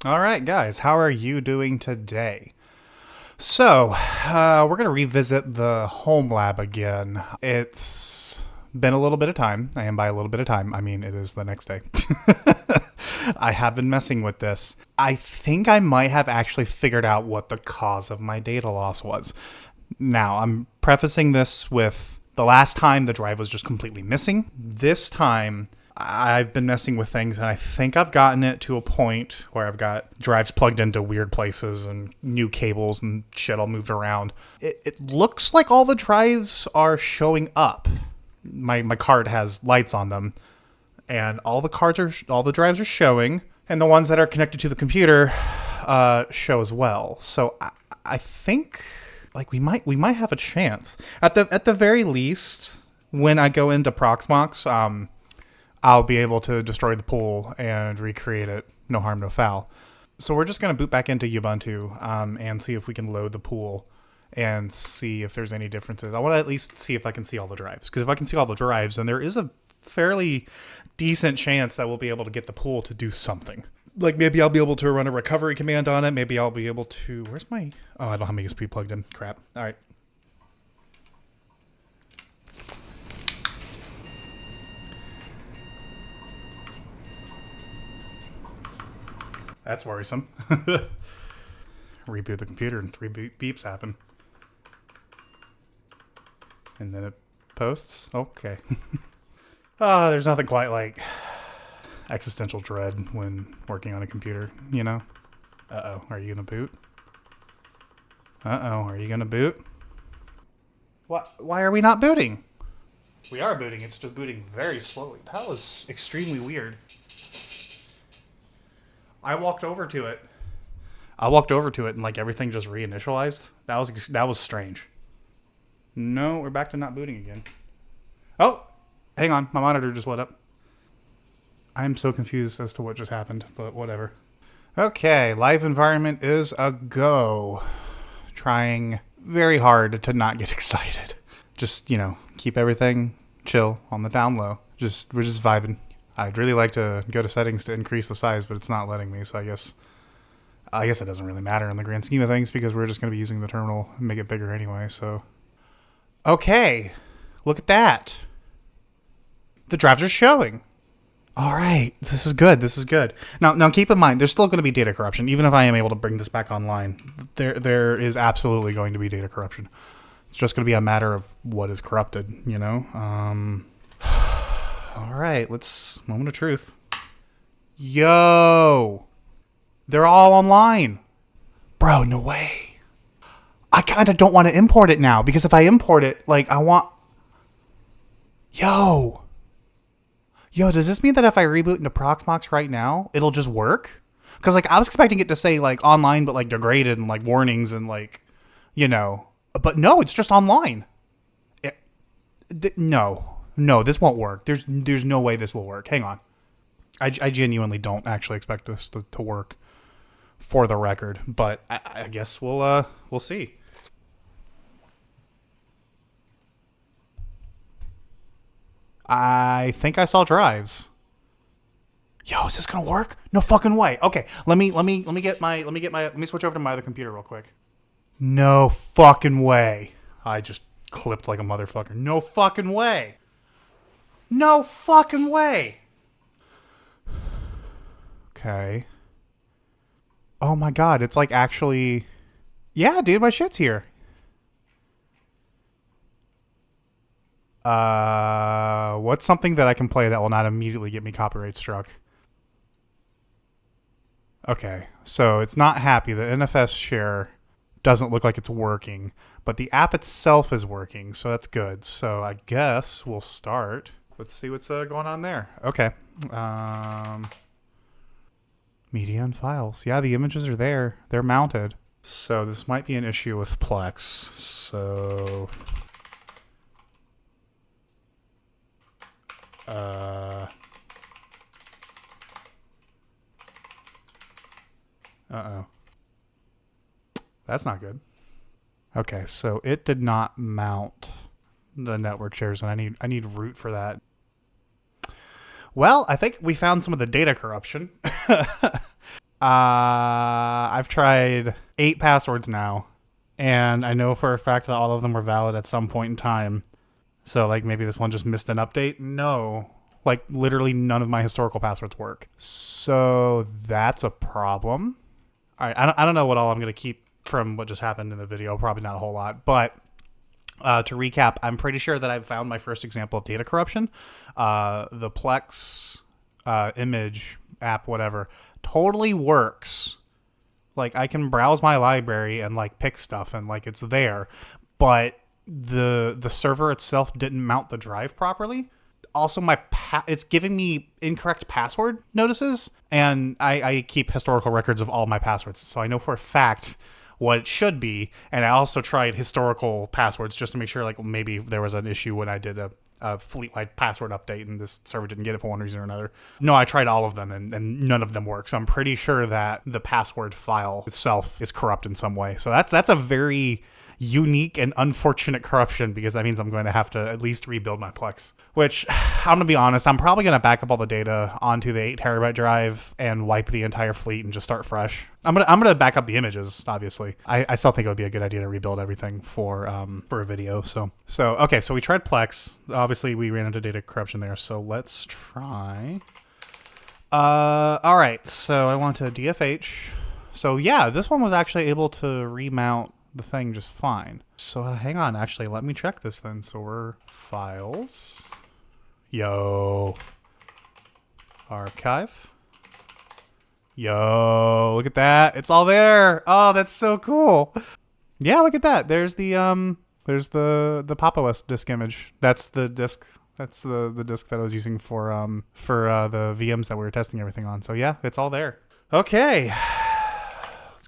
All right, guys, how are you doing today? So, we're going to revisit the homelab again. It's been a little bit of time, and by a little bit of time, I mean it is the next day. I have been messing with this. I think I might have actually figured out what the cause of my data loss was. Now, I'm prefacing this with the last time the drive was just completely missing. This time, I've been messing with things, and I think I've gotten it to a point where I've got drives plugged into weird places and new cables and shit all moved around. It looks like all the drives are showing up. My card has lights on them, and all the drives are showing, and the ones that are connected to the computer show as well. So I think like we might have a chance at the very least. When I go into Proxmox, I'll be able to destroy the pool and recreate it. No harm, no foul. So we're just going to boot back into Ubuntu and see if we can load the pool and see if there's any differences. I want to at least see if I can see all the drives. Because if I can see all the drives, then there is a fairly decent chance that we'll be able to get the pool to do something. Like maybe I'll be able to run a recovery command on it. Maybe I'll be able to... Where's my... Oh, I don't have my USB plugged in. Crap. All right. That's worrisome. Reboot the computer and 3 beeps happen. And then it posts. Okay. There's nothing quite like existential dread when working on a computer, you know? Uh-oh, are you gonna boot? Uh-oh, are you gonna boot? What? Why are we not booting? We are booting, it's just booting very slowly. That was extremely weird. I walked over to it and like everything just reinitialized. That was strange. No, we're back to not booting again. Oh, hang on, my monitor just lit up. I'm so confused as to what just happened, but whatever. Okay, live environment is a go. Trying very hard to not get excited. Just, keep everything chill on the down low. We're just vibing. I'd really like to go to settings to increase the size, but it's not letting me, so I guess it doesn't really matter in the grand scheme of things because we're just going to be using the terminal and make it bigger anyway, so. Okay, look at that. The drives are showing. All right, this is good. Now keep in mind, there's still going to be data corruption, even if I am able to bring this back online. There is absolutely going to be data corruption. It's just going to be a matter of what is corrupted, All right, moment of truth. Yo, they're all online. Bro, no way. I kind of don't want to import it now because if I import it, I want... Yo, does this mean that if I reboot into Proxmox right now, it'll just work? Because, I was expecting it to say, online, but, degraded and, warnings and, But no, it's just online. No, this won't work. There's no way this will work. Hang on. I genuinely don't actually expect this to work for the record, but I guess we'll see. I think I saw drives. Yo, is this gonna work? No fucking way. Okay, let me switch over to my other computer real quick. No fucking way. I just clipped like a motherfucker. No fucking way. No fucking way. Okay. Oh my god, it's actually... Yeah, dude, my shit's here. What's something that I can play that will not immediately get me copyright struck? Okay, so it's not happy. The NFS share doesn't look like it's working, but the app itself is working, so that's good. So I guess we'll start. Let's see what's going on there. Okay. Media and files. Yeah, the images are there. They're mounted. So this might be an issue with Plex. So... Uh-oh. That's not good. Okay, so it did not mount the network shares, and I need root for that. Well, I think we found some of the data corruption. I've tried 8 passwords now, and I know for a fact that all of them were valid at some point in time. So, like, maybe this one just missed an update? No. Like, literally none of my historical passwords work. So, that's a problem. All right, I don't know what all I'm going to keep from what just happened in the video. Probably not a whole lot. But to recap, I'm pretty sure that I've found my first example of data corruption. The Plex image app, whatever, totally works. Like, I can browse my library and, like, pick stuff and, like, it's there. But the server itself didn't mount the drive properly. Also, it's giving me incorrect password notices, and I keep historical records of all my passwords, so I know for a fact what it should be. And I also tried historical passwords just to make sure, like, maybe there was an issue when I did a fleet-wide password update and this server didn't get it for one reason or another. No, I tried all of them, and none of them work. So I'm pretty sure that the password file itself is corrupt in some way. So that's a very unique and unfortunate corruption, because that means I'm going to have to at least rebuild my Plex, which, I'm going to be honest, I'm probably going to back up all the data onto the 8 terabyte drive and wipe the entire fleet and just start fresh. I'm gonna back up the images, obviously. I still think it would be a good idea to rebuild everything for a video. So okay, so we tried Plex. Obviously, we ran into data corruption there, so let's try. All right, so I want to DFH. So yeah, this one was actually able to remount the thing just fine. So hang on, actually, let me check this then. So we're files. Yo. Archive. Yo, look at that. It's all there. Oh, that's so cool. Yeah, look at that. There's the Pop! OS disk image. That's the disk. That's the disk that I was using for the VMs that we were testing everything on. So yeah, it's all there. Okay.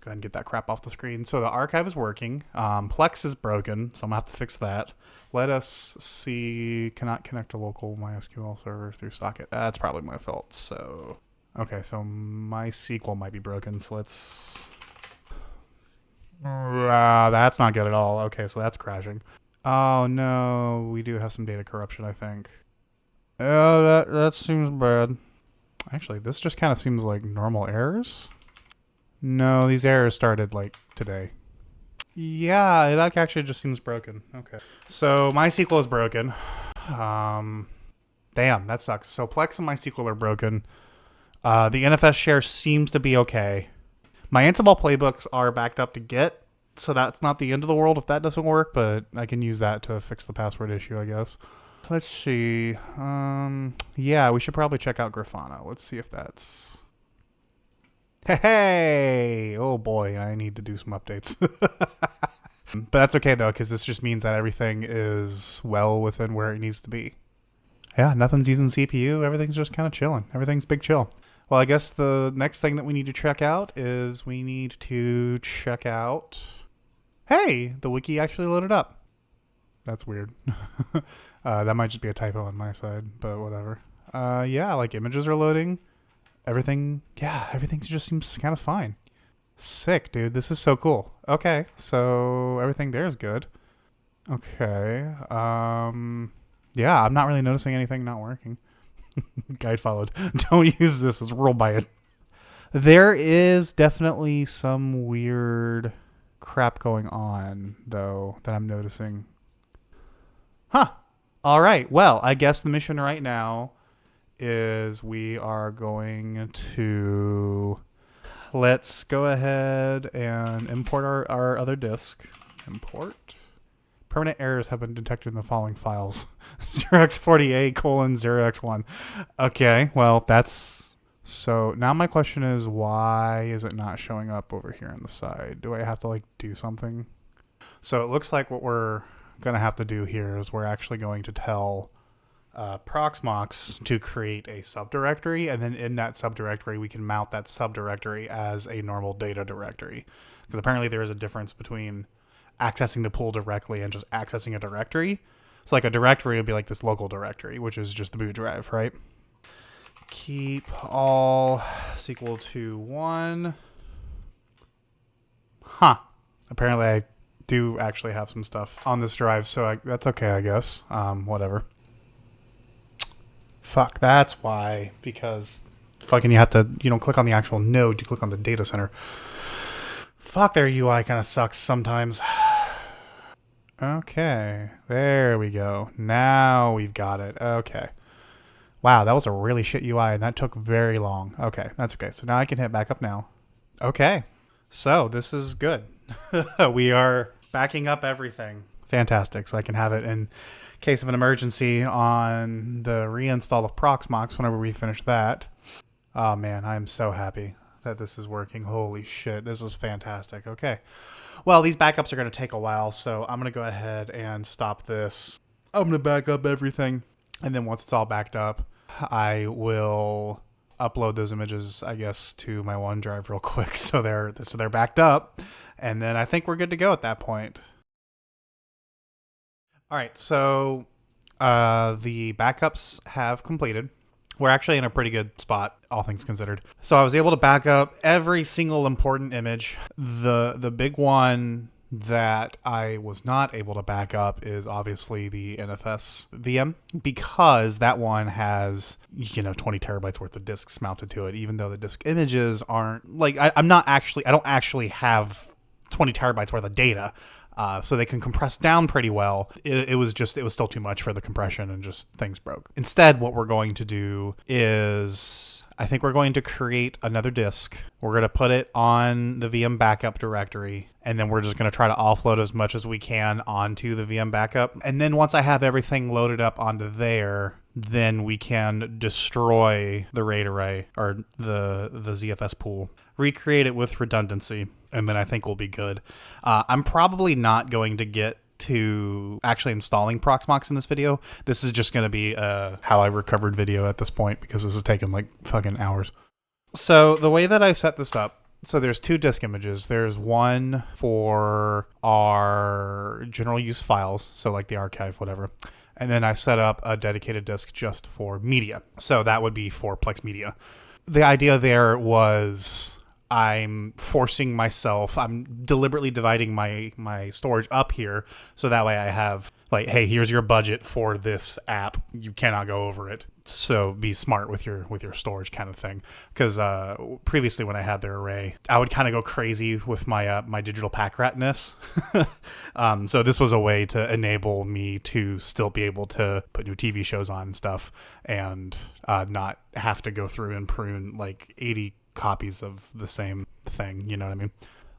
Go ahead and get that crap off the screen. So the archive is working. Plex is broken, so I'm gonna have to fix that. Let us see. Cannot connect to local MySQL server through socket. That's probably my fault. So okay, so MySQL might be broken. So let's. That's not good at all. Okay, so that's crashing. Oh no, we do have some data corruption, I think. Oh, that seems bad. Actually, this just kind of seems like normal errors. No, these errors started, like, today. Yeah, it actually just seems broken. Okay. So, MySQL is broken. Damn, that sucks. So, Plex and MySQL are broken. The NFS share seems to be okay. My Ansible playbooks are backed up to Git, so that's not the end of the world if that doesn't work, but I can use that to fix the password issue, I guess. Let's see. Yeah, we should probably check out Grafana. Let's see if that's... Hey! Oh boy, I need to do some updates. But that's okay though, because this just means that everything is well within where it needs to be. Yeah, nothing's using CPU. Everything's just kind of chilling. Everything's big chill. Well, I guess the next thing that we need to check out is we need to check out... Hey! The wiki actually loaded up. That's weird. That might just be a typo on my side, but whatever. Yeah, like images are loading. Everything just seems kind of fine. Sick, dude. This is so cool. Okay, so everything there is good. Okay. Yeah, I'm not really noticing anything not working. Guide followed. Don't use this. Let's roll by it. There is definitely some weird crap going on, though, that I'm noticing. Huh. All right. Well, I guess the mission right now is we are going to... Let's go ahead and import our other disk. Import. Permanent errors have been detected in the following files. 0x48:0x1. Okay, well, that's... So now my question is, why is it not showing up over here on the side? Do I have to, like, do something? So it looks like what we're going to have to do here is we're actually going to tell Proxmox to create a subdirectory, and then in that subdirectory we can mount that subdirectory as a normal data directory. Because apparently there is a difference between accessing the pool directly and just accessing a directory. So like a directory would be like this local directory, which is just the boot drive, right? Keep all equal to 1. Huh. Apparently I do actually have some stuff on this drive, so that's okay, I guess. Whatever. Fuck, that's why. Because fucking you don't click on the actual node, you click on the data center. Fuck, their UI kind of sucks sometimes. Okay, there we go. Now we've got it. Okay. Wow, that was a really shit UI, and that took very long. Okay, that's okay. So now I can hit back up now. Okay, so this is good. We are backing up everything. Fantastic. So I can have it in case of an emergency on the reinstall of Proxmox whenever we finish that. Oh man, I am so happy that this is working. Holy shit, this is fantastic. Okay. Well, these backups are going to take a while, so I'm going to go ahead and stop this. I'm going to back up everything. And then once it's all backed up, I will upload those images, I guess, to my OneDrive real quick. So they're backed up. And then I think we're good to go at that point. All right, so the backups have completed. We're actually in a pretty good spot, all things considered. So I was able to back up every single important image. The big one that I was not able to back up is obviously the NFS VM, because that one has, 20 terabytes worth of disks mounted to it, even though the disk images aren't, like, I don't actually have 20 terabytes worth of data. So they can compress down pretty well. It was still too much for the compression, and just things broke. Instead, what we're going to do is, I think we're going to create another disk. We're going to put it on the VM backup directory, and then we're just going to try to offload as much as we can onto the VM backup. And then once I have everything loaded up onto there, then we can destroy the RAID array, or the ZFS pool, recreate it with redundancy, and then I think we'll be good. I'm probably not going to get to actually installing Proxmox in this video. This is just going to be a how I recovered video at this point, because this has taken like fucking hours. So the way that I set this up, so there's two disk images. There's one for our general use files, so like the archive, whatever. And then I set up a dedicated disk just for media. So that would be for Plex Media. The idea there was, I'm deliberately dividing my storage up here, so that way I have, like, hey, here's your budget for this app. You cannot go over it. So be smart with your storage, kind of thing. Because previously when I had their array, I would kind of go crazy with my my digital pack ratness. So this was a way to enable me to still be able to put new TV shows on and stuff, and not have to go through and prune like 80 copies of the same thing. You know what I mean?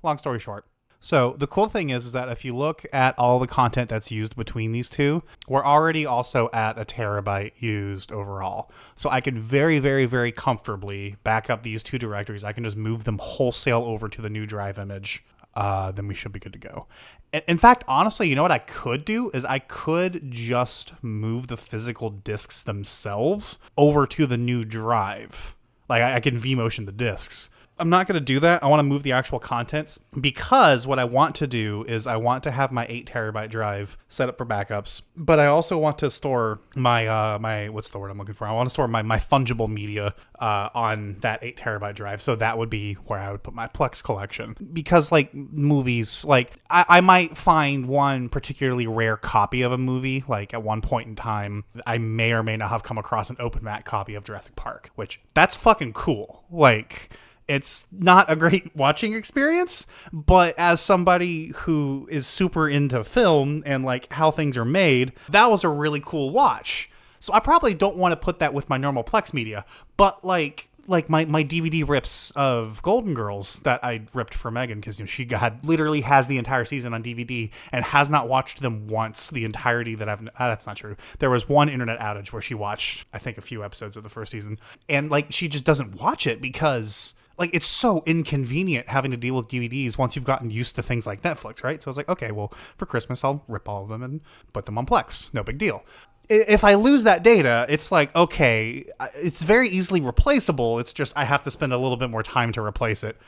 Long story short. So the cool thing is that if you look at all the content that's used between these two, we're already also at a terabyte used overall. So I can very, very, very comfortably back up these two directories. I can just move them wholesale over to the new drive image. Then we should be good to go. In fact, honestly, you know what I could do is I could just move the physical disks themselves over to the new drive. Like, I can vMotion the disks. I'm not going to do that. I want to move the actual contents, because what I want to do is I want to have my 8 terabyte drive set up for backups, but I also want to store my what's the word I'm looking for? I want to store my fungible media on that 8 terabyte drive. So that would be where I would put my Plex collection, because like movies, like I might find one particularly rare copy of a movie. Like at one point in time, I may or may not have come across an OpenMat copy of Jurassic Park, which that's fucking cool. Like, it's not a great watching experience, but as somebody who is super into film and like how things are made, that was a really cool watch. So I probably don't want to put that with my normal Plex media, but like my DVD rips of Golden Girls that I ripped for Megan, because she literally has the entire season on DVD and has not watched them once the entirety that I've... that's not true. There was one internet outage where she watched, I think, a few episodes of the first season, and like she just doesn't watch it because... like, it's so inconvenient having to deal with DVDs once you've gotten used to things like Netflix, right? So I was like, okay, well, for Christmas, I'll rip all of them and put them on Plex. No big deal. If I lose that data, it's like, okay, it's very easily replaceable. It's just I have to spend a little bit more time to replace it.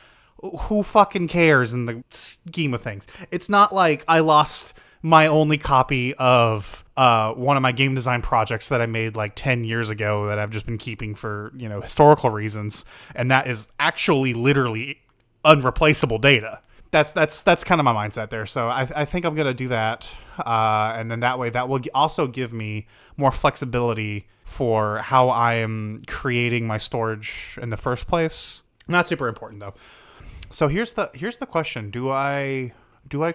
Who fucking cares in the scheme of things? It's not like I lost my only copy of one of my game design projects that I made like 10 years ago that I've just been keeping for, historical reasons. And that is actually literally unreplaceable data. That's kind of my mindset there. So I think I'm going to do that. And then that way that will also give me more flexibility for how I am creating my storage in the first place. Not super important though. So here's the question. Do I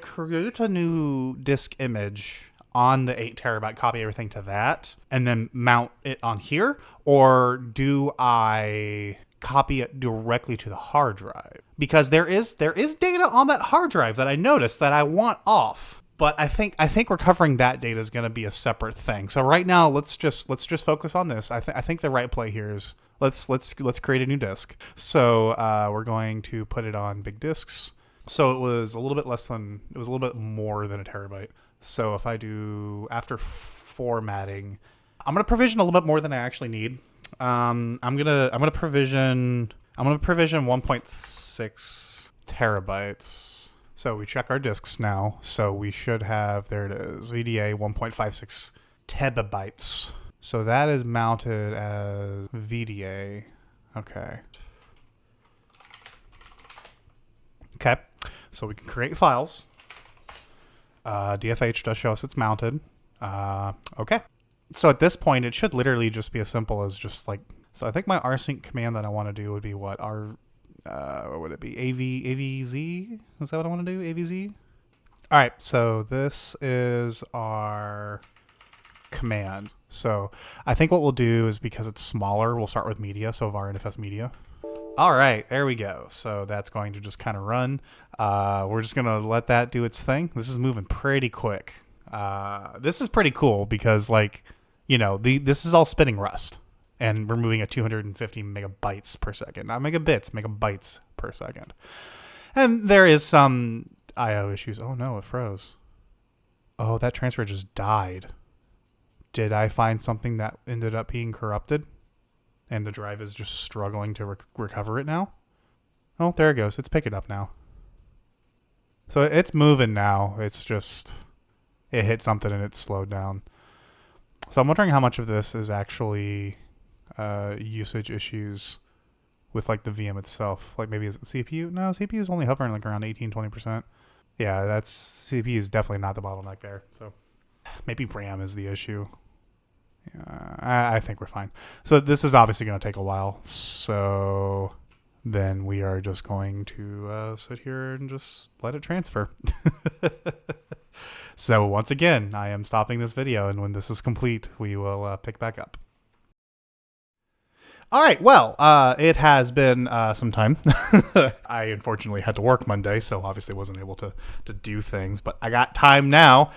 create a new disk image on the 8 terabyte, copy everything to that, and then mount it on here? Or do I copy it directly to the hard drive? Because there is data on that hard drive that I noticed that I want off. But I think recovering that data is going to be a separate thing. So right now, let's just focus on this. I think the right play here is let's create a new disk. So we're going to put it on big disks. So it was a little bit more than a terabyte. So if I do after formatting, I'm gonna provision a little bit more than I actually need. I'm gonna provision 1.6 terabytes. So we check our disks now. So we should have, there it is, VDA 1.56 terabytes. So that is mounted as VDA. Okay. Okay. So we can create files. DFH does show us it's mounted. Okay. So at this point, it should literally just be as simple as just like, so I think my rsync command that I want to do would be what? What would it be? AVZ? Is that what I want to do? AVZ? All right. So this is our command. So I think what we'll do is, because it's smaller, we'll start with media. So var NFS media. All right, there we go. So that's going to just kind of run. We're just going to let that do its thing. This is moving pretty quick. This is pretty cool because, like, you know, this is all spinning Rust. And we're moving at 250 megabytes per second. Not megabits, megabytes per second. And there is some I/O issues. Oh, no, it froze. Oh, that transfer just died. Did I find something that ended up being corrupted? And the drive is just struggling to recover it now? Oh, there it goes. It's picking up now. So it's moving now. It's just, it hit something and it slowed down. So I'm wondering how much of this is actually usage issues with like the VM itself. Like maybe is it CPU? No, CPU is only hovering like around 18-20%. Yeah, that's CPU is definitely not the bottleneck there. So maybe RAM is the issue. I think we're fine. So this is obviously going to take a while. So then we are just going to sit here and just let it transfer. So once again, I am stopping this video, and when this is complete, we will pick back up. All right, well, it has been some time. I unfortunately had to work Monday, so obviously wasn't able to do things, but I got time now.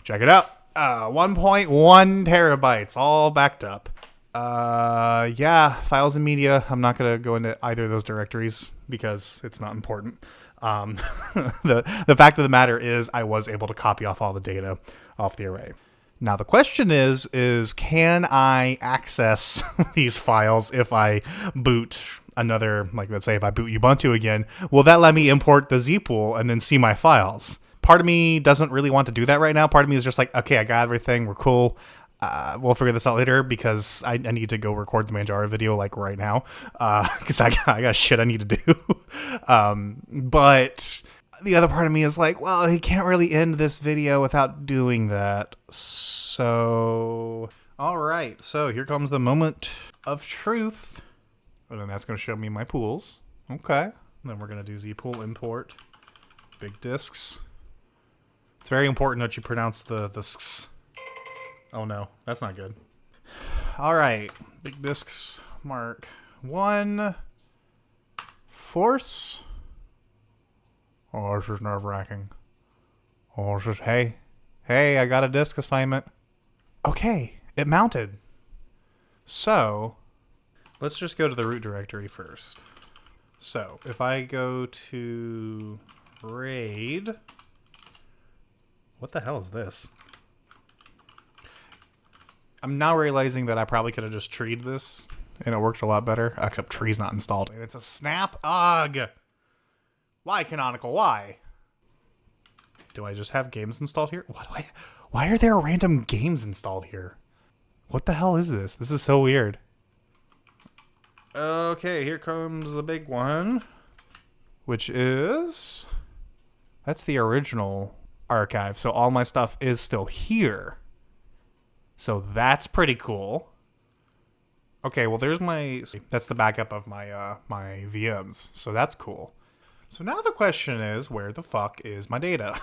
Check it out. 1.1 terabytes, all backed up. Yeah, files and media. I'm not going to go into either of those directories because it's not important. The fact of the matter is I was able to copy off all the data off the array. Now the question is can I access these files if I boot another, like let's say if I boot Ubuntu again, will that let me import the zpool and then see my files? Part of me doesn't really want to do that right now. Part of me is just like, okay, I got everything. We're cool. We'll figure this out later because I need to go record the Manjaro video like right now because I got shit I need to do. But the other part of me is like, well, he can't really end this video without doing that. So, all right. So here comes the moment of truth. And then that's going to show me my pools. Okay. And then we're going to do zpool import big disks. It's very important that you pronounce the s. Oh no, that's not good. All right, big disks mark 1. Force. Oh, this is nerve-wracking. Oh, it's just, hey, I got a disk assignment. Okay, it mounted. So, let's just go to the root directory first. So, if I go to RAID, what the hell is this? I'm now realizing that I probably could have just treed this and it worked a lot better, except tree's not installed. And it's a snap. Ugh. Why, Canonical? Why? Do I just have games installed here? Why are there random games installed here? What the hell is this? This is so weird. Okay, here comes the big one, which is, that's the original archive. So all my stuff is still here. So that's pretty cool. Okay, well there's that's the backup of my VMs. So that's cool. So now the question is, where the fuck is my data?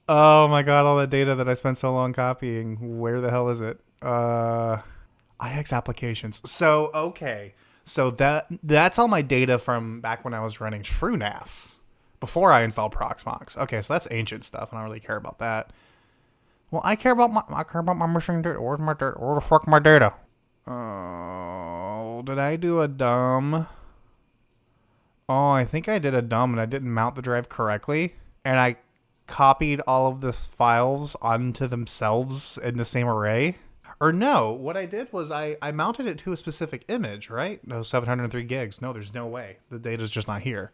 Oh my god, all that data that I spent so long copying. Where the hell is it? IX applications. So okay. So that's all my data from back when I was running TrueNAS. Before I installed Proxmox. Okay, so that's ancient stuff. I don't really care about that. Well, I care about my machine data. Where's my data? Where the fuck my data? Oh, did I do a dumb? Oh, I think I did a dumb and I didn't mount the drive correctly. And I copied all of the files onto themselves in the same array. Or no, what I did was I mounted it to a specific image, right? No, 703 gigs. No, there's no way. The data's just not here.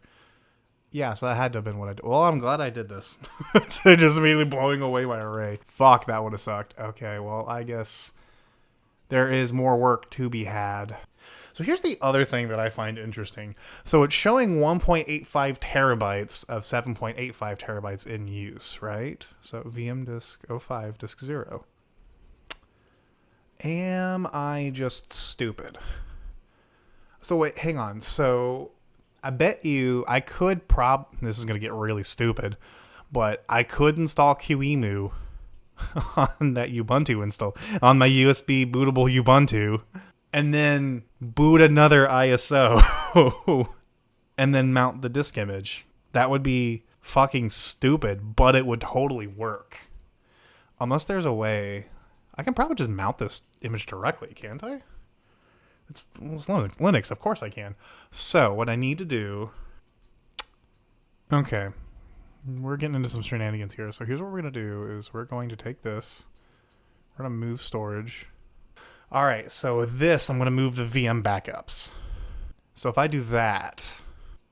Yeah, so that had to have been what I did. Well, I'm glad I did this. So just immediately blowing away my array. Fuck, that would have sucked. Okay, well, I guess there is more work to be had. So here's the other thing that I find interesting. So it's showing 1.85 terabytes of 7.85 terabytes in use, right? So VM disk 05, disk 0. Am I just stupid? So wait, hang on. So I bet you I could this is going to get really stupid, but I could install QEMU on that Ubuntu install, on my USB bootable Ubuntu, and then boot another ISO and then mount the disk image. That would be fucking stupid, but it would totally work. Unless there's a way, I can probably just mount this image directly, can't I? It's Linux, of course I can. So what I need to do, okay, we're getting into some shenanigans here. So here's what we're going to do is we're going to take this, we're going to move storage. All right, so with this, I'm going to move the VM backups. So if I do that,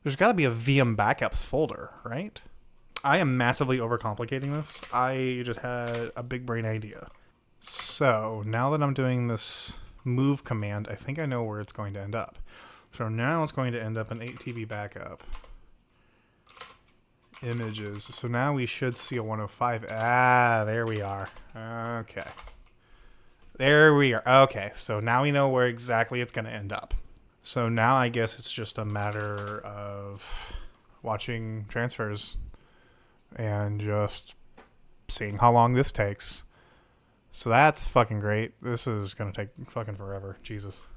there's got to be a VM backups folder, right? I am massively overcomplicating this. I just had a big brain idea. So now that I'm doing this move command, I think I know where it's going to end up. So now it's going to end up in 8TB backup. Images. So now we should see a 105. Ah, there we are. Okay. There we are. Okay, so now we know where exactly it's going to end up. So now I guess it's just a matter of watching transfers and just seeing how long this takes. So that's fucking great. This is going to take fucking forever. Jesus.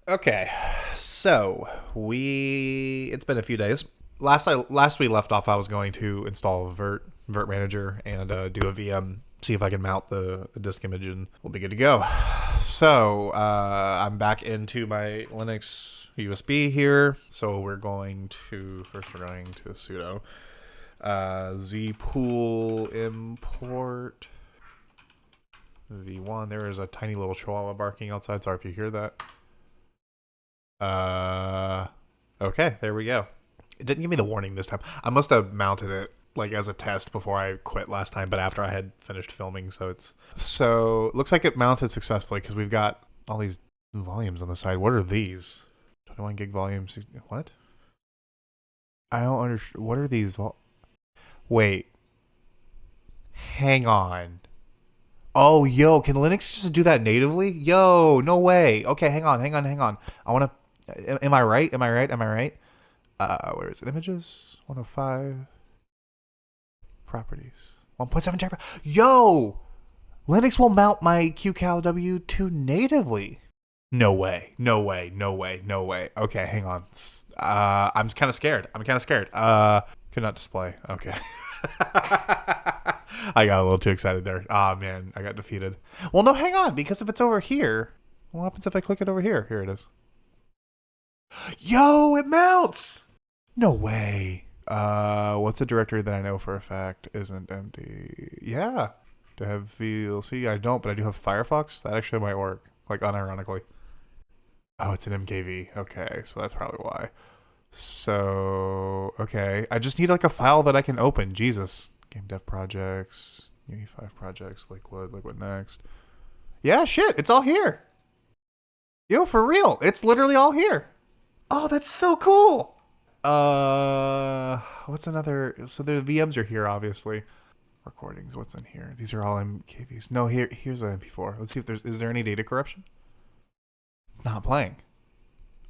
Okay, so it's been a few days. Last we left off, I was going to install Vert Manager and do a VM, see if I can mount the disk image, and we'll be good to go. So I'm back into my Linux USB here. So we're going to sudo zpool import v1. There is a tiny little chihuahua barking outside. Sorry if you hear that. Okay, there we go. It didn't give me the warning this time. I must have mounted it like as a test before I quit last time, but after I had finished filming, so it looks like it mounted successfully because we've got all these volumes on the side. What are these? 21 gig volumes. What? I don't understand. What are these? Wait. Hang on. Oh, yo, can Linux just do that natively? Yo, no way. Okay, hang on. I want to... Am I right? Where is it? Images? 105. Properties. 1.7 terabyte. Yo! Linux will mount my QCal W2 natively. No way. Okay, hang on. I'm kind of scared. Could not display. Okay. I got a little too excited there. Ah, man, I got defeated. Well, no, hang on, because if it's over here, what happens if I click it over here? Here it is. Yo, it mounts! No way. What's a directory that I know for a fact isn't empty? Yeah. Do I have VLC? I don't, but I do have Firefox. That actually might work, like unironically. Oh, it's an MKV. Okay, so that's probably why. So, okay. I just need like a file that I can open. Jesus. Game dev projects, Uni5 projects, Liquid Next. Yeah, shit, it's all here. Yo, for real, it's literally all here. Oh, that's so cool. What's another? So the VMs are here, obviously. recordings. What's in here? These are all MKVs. No, here's an MP4. Let's see if is there any data corruption? Not playing.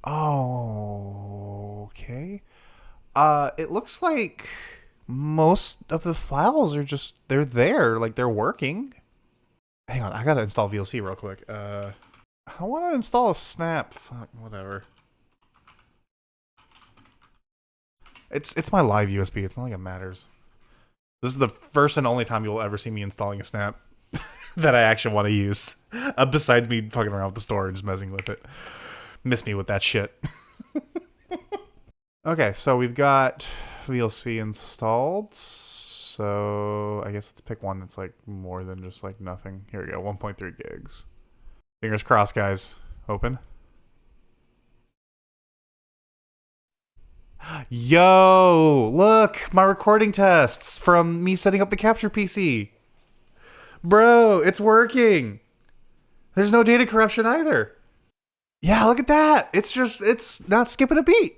Oh, okay. It looks like most of the files are just, they're there, like they're working. Hang on, I gotta install VLC real quick. I want to install a snap. Fuck, whatever. It's my live USB. It's not like it matters. This is the first and only time you'll ever see me installing a snap that I actually want to use. Besides me fucking around with the store and just messing with it. Miss me with that shit. Okay, so we've got VLC installed. So I guess let's pick one that's like more than just like nothing. Here we go, 1.3 gigs. Fingers crossed, guys. Open. Yo, look, my recording tests from me setting up the capture PC. Bro, it's working. There's no data corruption either. Yeah, look at that. It's not skipping a beat.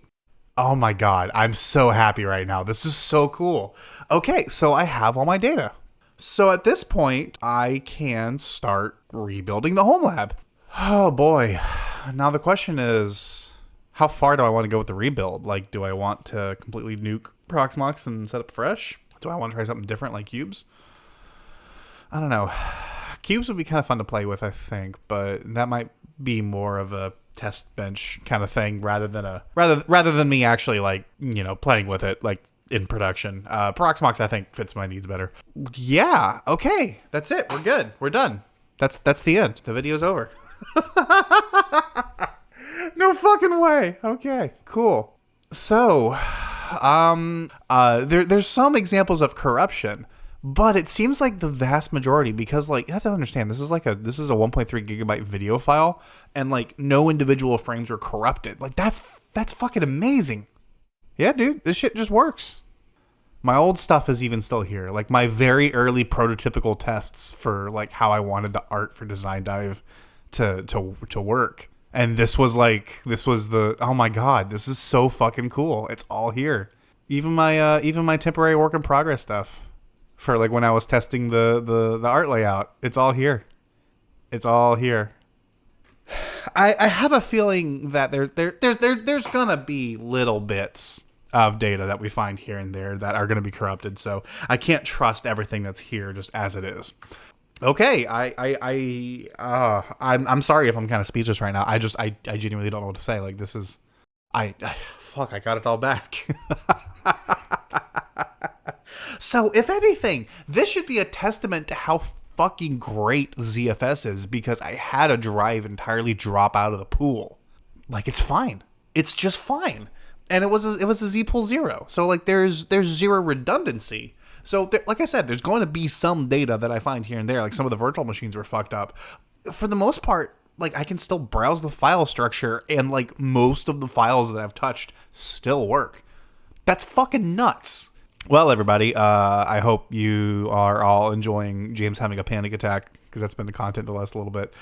Oh my God, I'm so happy right now. This is so cool. Okay, so I have all my data. So at this point, I can start rebuilding the home lab. Oh boy. Now the question is, how far do I want to go with the rebuild? Like, do I want to completely nuke Proxmox and set up fresh? Do I want to try something different like cubes? I don't know. Cubes would be kind of fun to play with, I think, but that might be more of a test bench kind of thing rather than me actually like, you know, playing with it like in production. Proxmox I think fits my needs better. Yeah, okay. That's it. We're good. We're done. That's the end. The video's over. No fucking way. Okay, cool. So, there's some examples of corruption, but it seems like the vast majority, because like you have to understand, this is a 1.3 gigabyte video file, and like no individual frames are corrupted. Like that's fucking amazing. Yeah, dude, this shit just works. My old stuff is even still here. Like my very early prototypical tests for like how I wanted the art for Design Dive to work. And this was the, oh my God, this is so fucking cool. It's all here. Even my temporary work in progress stuff for like when I was testing the art layout, it's all here. It's all here. I have a feeling that there's gonna be little bits of data that we find here and there that are gonna be corrupted. So I can't trust everything that's here just as it is. Okay, I'm sorry if I'm kind of speechless right now. I genuinely don't know what to say. Like this is, fuck, I got it all back. So if anything, this should be a testament to how fucking great ZFS is, because I had a drive entirely drop out of the pool. Like it's fine. It's just fine. And it was a Z pool 0. So like there's zero redundancy. So, like I said, there's going to be some data that I find here and there. Like some of the virtual machines were fucked up. For the most part, like I can still browse the file structure, and like most of the files that I've touched still work. That's fucking nuts. Well, everybody, I hope you are all enjoying James having a panic attack, because that's been the content the last little bit.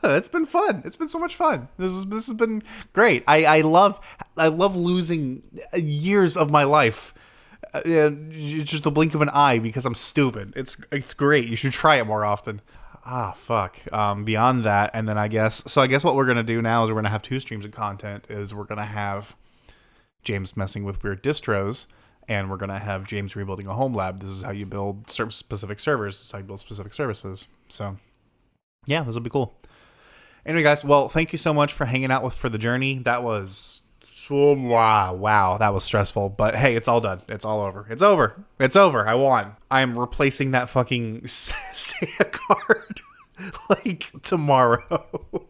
It's been fun. It's been so much fun. This has been great. I love losing years of my life. It's just a blink of an eye because I'm stupid. It's great. You should try it more often. Fuck. Beyond that, and then I guess what we're gonna do now is we're gonna have 2 streams of content. Is we're gonna have James messing with weird distros, and we're gonna have James rebuilding a home lab. This is how you build specific servers. This is how you build specific services. So yeah, this will be cool. Anyway, guys, well, thank you so much for hanging out for the journey. That was wow, that was stressful, but hey, it's all done. It's all over. It's over. I won. I'm replacing that fucking Santa card like tomorrow.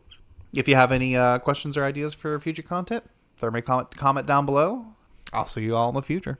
If you have any questions or ideas for future content, throw me a comment down below. I'll see you all in the future.